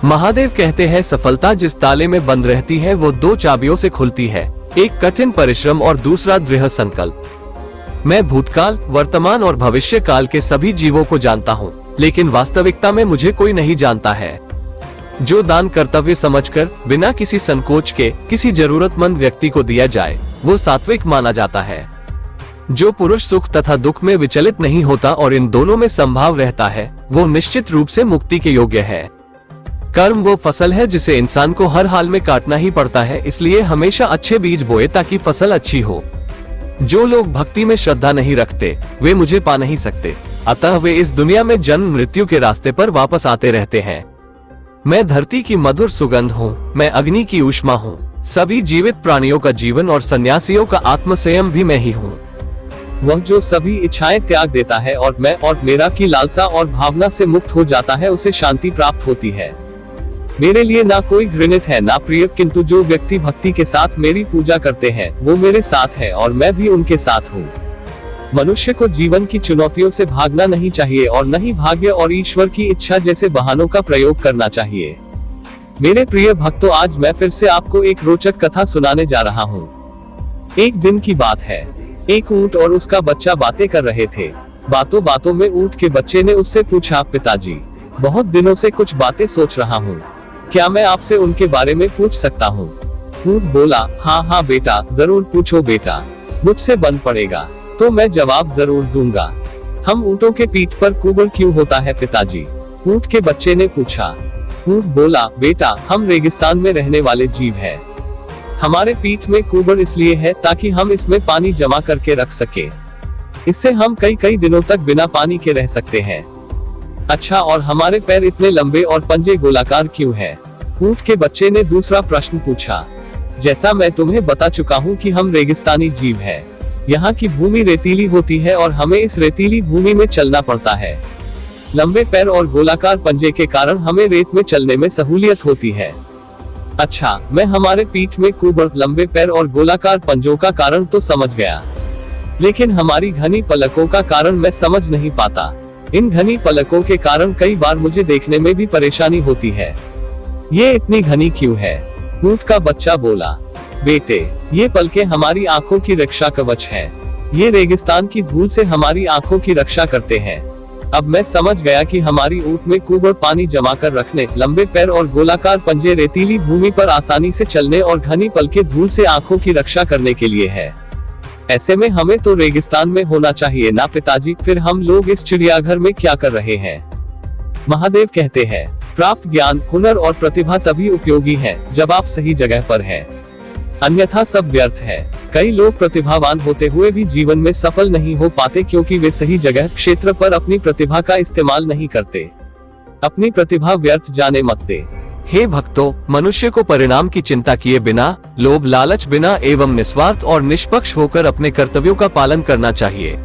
महादेव कहते हैं सफलता जिस ताले में बंद रहती है वो दो चाबियों से खुलती है, एक कठिन परिश्रम और दूसरा दृढ़ संकल्प। मैं भूतकाल, वर्तमान और भविष्य काल के सभी जीवों को जानता हूँ, लेकिन वास्तविकता में मुझे कोई नहीं जानता है। जो दान कर्तव्य समझकर बिना किसी संकोच के किसी जरूरतमंद व्यक्ति को दिया जाए वो सात्विक माना जाता है। जो पुरुष सुख तथा दुख में विचलित नहीं होता और इन दोनों में संभाव रहता है वो निश्चित रूप से मुक्ति के योग्य है। कर्म वो फसल है जिसे इंसान को हर हाल में काटना ही पड़ता है, इसलिए हमेशा अच्छे बीज बोए ताकि फसल अच्छी हो। जो लोग भक्ति में श्रद्धा नहीं रखते वे मुझे पा नहीं सकते, अतः वे इस दुनिया में जन्म मृत्यु के रास्ते पर वापस आते रहते हैं। मैं धरती की मधुर सुगंध हूँ, मैं अग्नि की ऊष्मा हूँ, सभी जीवित प्राणियों का जीवन और सन्यासियों का आत्म संयम भी मैं ही हूँ। वह जो सभी इच्छाएं त्याग देता है और मैं और मेरा की लालसा और भावना से मुक्त हो जाता है उसे शांति प्राप्त होती है। मेरे लिए ना कोई घृणित है ना प्रिय, किंतु जो व्यक्ति भक्ति के साथ मेरी पूजा करते हैं वो मेरे साथ है और मैं भी उनके साथ हूँ। मनुष्य को जीवन की चुनौतियों से भागना नहीं चाहिए और न ही भाग्य और ईश्वर की इच्छा जैसे बहानों का प्रयोग करना चाहिए। मेरे प्रिय भक्तों, आज मैं फिर से आपको एक रोचक कथा सुनाने जा रहा हूँ। एक दिन की बात है, एक ऊंट और उसका बच्चा बातें कर रहे थे। बातों बातों में ऊंट के बच्चे ने उससे पूछा, पिताजी, बहुत दिनों से कुछ बातें सोच रहा हूँ, क्या मैं आपसे उनके बारे में पूछ सकता हूँ? ऊंट बोला, हाँ बेटा, जरूर पूछो बेटा, मुझसे बन पड़ेगा तो मैं जवाब जरूर दूंगा। हम ऊँटों के पीठ पर कुबर क्यों होता है पिताजी? ऊंट के बच्चे ने पूछा। ऊंट बोला, बेटा, हम रेगिस्तान में रहने वाले जीव हैं। हमारे पीठ में कुबर इसलिए है ताकि हम इसमें पानी जमा करके रख सके। इससे हम कई दिनों तक बिना पानी के रह सकते हैं। अच्छा, और हमारे पैर इतने लंबे और पंजे गोलाकार क्यों हैं? ऊंट के बच्चे ने दूसरा प्रश्न पूछा। जैसा मैं तुम्हें बता चुका हूँ कि हम रेगिस्तानी जीव हैं। यहाँ की भूमि रेतीली होती है और हमें इस रेतीली भूमि में चलना पड़ता है। लंबे पैर और गोलाकार पंजे के कारण हमें रेत में चलने में सहूलियत होती है। अच्छा, मैं हमारे पीठ में कुबर, लंबे पैर और गोलाकार पंजों का कारण तो समझ गया, लेकिन हमारी घनी पलकों का कारण मैं समझ नहीं पाता। इन घनी पलकों के कारण कई बार मुझे देखने में भी परेशानी होती है। ये इतनी घनी क्यों है? ऊंट का बच्चा बोला, बेटे, ये पलकें हमारी आंखों की रक्षा कवच है। ये रेगिस्तान की धूल से हमारी आंखों की रक्षा करते हैं। अब मैं समझ गया कि हमारी ऊंट में कुबर पानी जमा कर रखने, लंबे पैर और गोलाकार पंजे रेतीली भूमि पर आसानी से चलने और घनी पलकें धूल से आंखों की रक्षा करने के लिए है। ऐसे में हमें तो रेगिस्तान में होना चाहिए ना पिताजी? फिर हम लोग इस चिड़ियाघर में क्या कर रहे हैं? महादेव कहते हैं, प्राप्त ज्ञान, हुनर और प्रतिभा तभी उपयोगी है जब आप सही जगह पर हैं, अन्यथा सब व्यर्थ है। कई लोग प्रतिभावान होते हुए भी जीवन में सफल नहीं हो पाते क्योंकि वे सही जगह क्षेत्र पर अपनी प्रतिभा का इस्तेमाल नहीं करते। अपनी प्रतिभा व्यर्थ जाने मत दे। हे भक्तों, मनुष्य को परिणाम की चिंता किए बिना, लोभ लालच बिना एवं निस्वार्थ और निष्पक्ष होकर अपने कर्तव्यों का पालन करना चाहिए।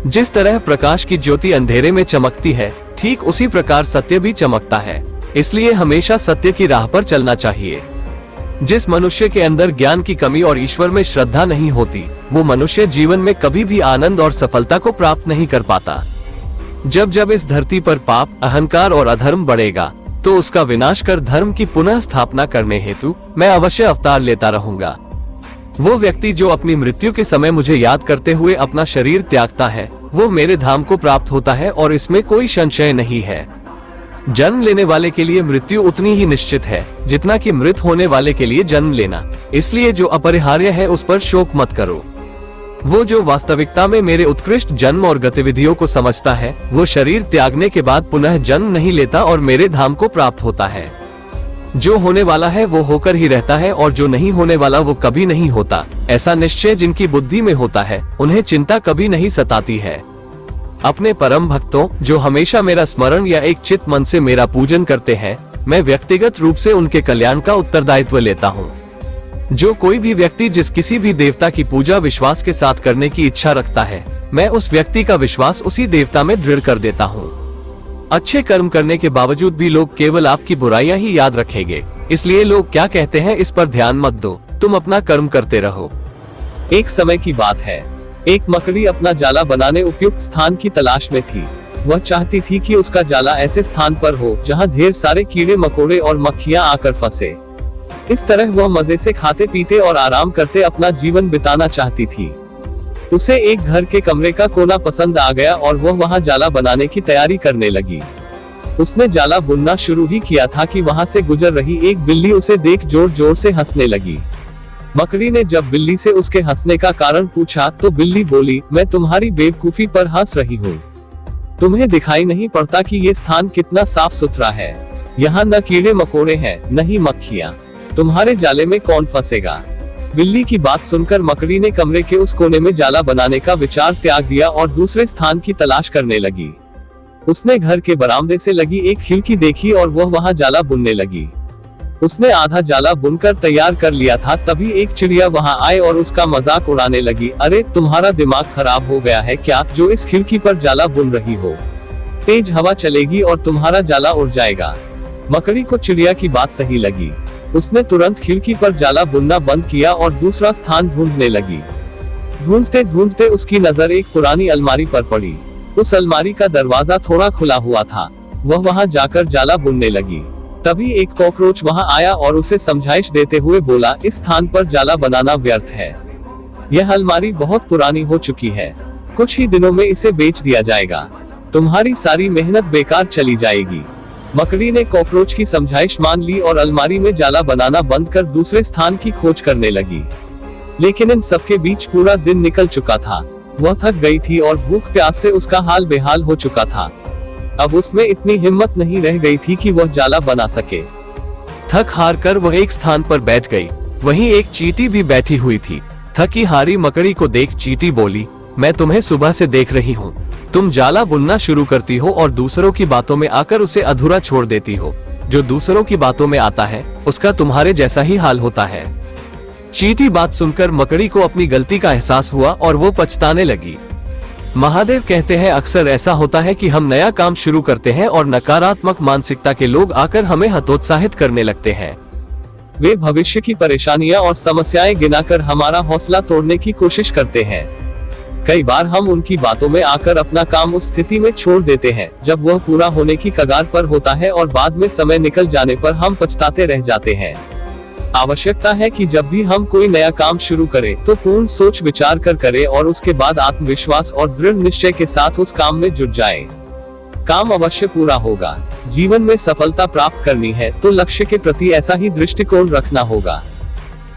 जिस तरह प्रकाश की ज्योति अंधेरे में चमकती है, ठीक उसी प्रकार सत्य भी चमकता है। इसलिए हमेशा सत्य की राह पर चलना चाहिए। जिस मनुष्य के अंदर ज्ञान की कमी और ईश्वर में श्रद्धा नहीं होती, वो मनुष्य जीवन में कभी भी आनंद और सफलता को प्राप्त नहीं कर पाता। जब इस धरती पर पाप, अहंकार और अधर्म बढ़ेगा तो उसका विनाश कर धर्म की पुनः स्थापना करने हेतु मैं अवश्य अवतार लेता रहूंगा। वो व्यक्ति जो अपनी मृत्यु के समय मुझे याद करते हुए अपना शरीर त्यागता है, वो मेरे धाम को प्राप्त होता है और इसमें कोई संशय नहीं है। जन्म लेने वाले के लिए मृत्यु उतनी ही निश्चित है जितना कि मृत होने वाले के लिए जन्म लेना। इसलिए जो अपरिहार्य है उस पर शोक मत करो। वो जो वास्तविकता में मेरे उत्कृष्ट जन्म और गतिविधियों को समझता है, वो शरीर त्यागने के बाद पुनः जन्म नहीं लेता और मेरे धाम को प्राप्त होता है। जो होने वाला है वो होकर ही रहता है और जो नहीं होने वाला वो कभी नहीं होता। ऐसा निश्चय जिनकी बुद्धि में होता है, उन्हें चिंता कभी नहीं सताती है। अपने परम भक्तों, जो हमेशा मेरा स्मरण या एक चित्त मन से मेरा पूजन करते हैं, मैं व्यक्तिगत रूप से उनके कल्याण का उत्तरदायित्व लेता हूँ। जो कोई भी व्यक्ति जिस किसी भी देवता की पूजा विश्वास के साथ करने की इच्छा रखता है, मैं उस व्यक्ति का विश्वास उसी देवता में दृढ़ कर देता हूँ। अच्छे कर्म करने के बावजूद भी लोग केवल आपकी बुराइयां ही याद रखेंगे, इसलिए लोग क्या कहते हैं इस पर ध्यान मत दो, तुम अपना कर्म करते रहो। एक समय की बात है, एक मकड़ी अपना जाला बनाने उपयुक्त स्थान की तलाश में थी। वह चाहती थी कि उसका जाला ऐसे स्थान पर हो जहां ढेर सारे कीड़े मकोड़े और मक्खियां आकर फंसे। इस तरह वह मजे से खाते पीते और आराम करते अपना जीवन बिताना चाहती थी। उसे एक घर के कमरे का कोना पसंद आ गया और वह वहां जाला बनाने की तैयारी करने लगी। उसने जाला बुनना शुरू ही किया था कि वहां से गुजर रही एक बिल्ली उसे देख जोर जोर से हंसने लगी। मकड़ी ने जब बिल्ली से उसके हंसने का कारण पूछा तो बिल्ली बोली, मैं तुम्हारी बेवकूफी पर हंस रही हूँ। तुम्हें दिखाई नहीं पड़ता कि ये स्थान कितना साफ सुथरा है? यहाँ न कीड़े मकोड़े हैं, न ही मक्खियाँ। तुम्हारे जाले में कौन फंसेगा? बिल्ली की बात सुनकर मकड़ी ने कमरे के उस कोने में जाला बनाने का विचार त्याग दिया और दूसरे स्थान की तलाश करने लगी। उसने घर के बरामदे से लगी एक खिड़की देखी और वह वहां जाला बुनने लगी। उसने आधा जाला बुनकर तैयार कर लिया था, तभी एक चिड़िया वहां आए और उसका मजाक उड़ाने लगी। अरे तुम्हारा दिमाग खराब हो गया है क्या, जो इस खिड़की पर जाला बुन रही हो? तेज हवा चलेगी और तुम्हारा जाला उड़ जाएगा। मकड़ी को चिड़िया की बात सही लगी। उसने तुरंत खिड़की पर जाला बुनना बंद किया और दूसरा स्थान ढूंढने लगी। ढूंढते ढूंढते उसकी नजर एक पुरानी अलमारी पर पड़ी। उस अलमारी का दरवाजा थोड़ा खुला हुआ था। वह वहां जाकर जाला बुनने लगी। तभी एक कॉकरोच वहां आया और उसे समझाइश देते हुए बोला, इस स्थान पर जाला बनाना व्यर्थ है। यह अलमारी बहुत पुरानी हो चुकी है, कुछ ही दिनों में इसे बेच दिया जाएगा। तुम्हारी सारी मेहनत बेकार चली जाएगी। मकड़ी ने कॉकरोच की समझाइश मान ली और अलमारी में जाला बनाना बंद कर दूसरे स्थान की खोज करने लगी। लेकिन इन सबके बीच पूरा दिन निकल चुका था। वह थक गई थी और भूख प्यास से उसका हाल बेहाल हो चुका था। अब उसमें इतनी हिम्मत नहीं रह गई थी कि वह जाला बना सके। थक हार कर वह एक स्थान पर बैठ गई। वहीं एक चींटी भी बैठी हुई थी। थकी हारी मकड़ी को देख चींटी बोली, मैं तुम्हें सुबह से देख रही हूँ। तुम जाला बुनना शुरू करती हो और दूसरों की बातों में आकर उसे अधूरा छोड़ देती हो। जो दूसरों की बातों में आता है उसका तुम्हारे जैसा ही हाल होता है। चींटी बात सुनकर मकड़ी को अपनी गलती का एहसास हुआ और वो पछताने लगी। महादेव कहते हैं, अक्सर ऐसा होता है कि हम नया काम शुरू करते हैं और नकारात्मक मानसिकता के लोग आकर हमें हतोत्साहित करने लगते हैं। वे भविष्य की परेशानियां और समस्याएं गिनाकर हमारा हौसला तोड़ने की कोशिश करते हैं। कई बार हम उनकी बातों में आकर अपना काम उस स्थिति में छोड़ देते हैं जब वह पूरा होने की कगार पर होता है और बाद में समय निकल जाने पर हम पछताते रह जाते हैं। आवश्यकता है कि जब भी हम कोई नया काम शुरू करें तो पूर्ण सोच विचार कर करें और उसके बाद आत्मविश्वास और दृढ़ निश्चय के साथ उस काम में जुट जाएं। काम अवश्य पूरा होगा। जीवन में सफलता प्राप्त करनी है तो लक्ष्य के प्रति ऐसा ही दृष्टिकोण रखना होगा।